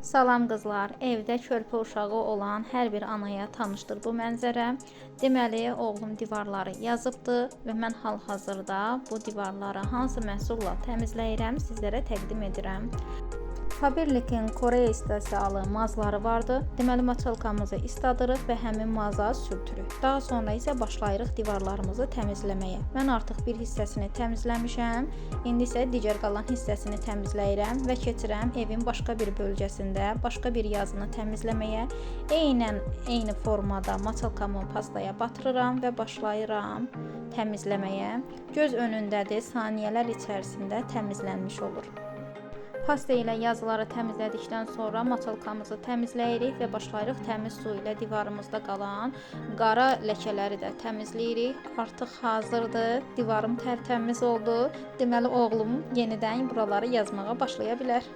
Salam qızlar, evdə körpə uşağı olan hər bir anaya tanışdır bu mənzərə. Deməli, oğlum divarları yazıbdı və mən hal-hazırda bu divarları hansı məhsulla təmizləyirəm, sizlərə təqdim edirəm. Faberlic'in Koreya istehsalı mazları vardı. Deməli, maçalkamızı isladırıq və həmin maza sürtürük. Daha sonra isə başlayırıq divarlarımızı təmizləməyə. Mən artıq bir hissəsini təmizləmişəm. İndi isə digər qalan hissəsini təmizləyirəm və keçirəm evin başqa bir bölgəsində başqa bir yazını təmizləməyə. Eyni formada maçalkamı pastaya batırıram və başlayıram təmizləməyə. Göz önündədir, saniyələr içərisində təmizlənmiş olur. Pasta ilə yazıları təmizlədikdən sonra maçalkamızı təmizləyirik və başlayırıq təmiz su ilə divarımızda qalan qara ləkələri də təmizləyirik. Artıq hazırdır. Divarım tərtəmiz oldu. Deməli, oğlum yenidən buraları yazmağa başlaya bilər.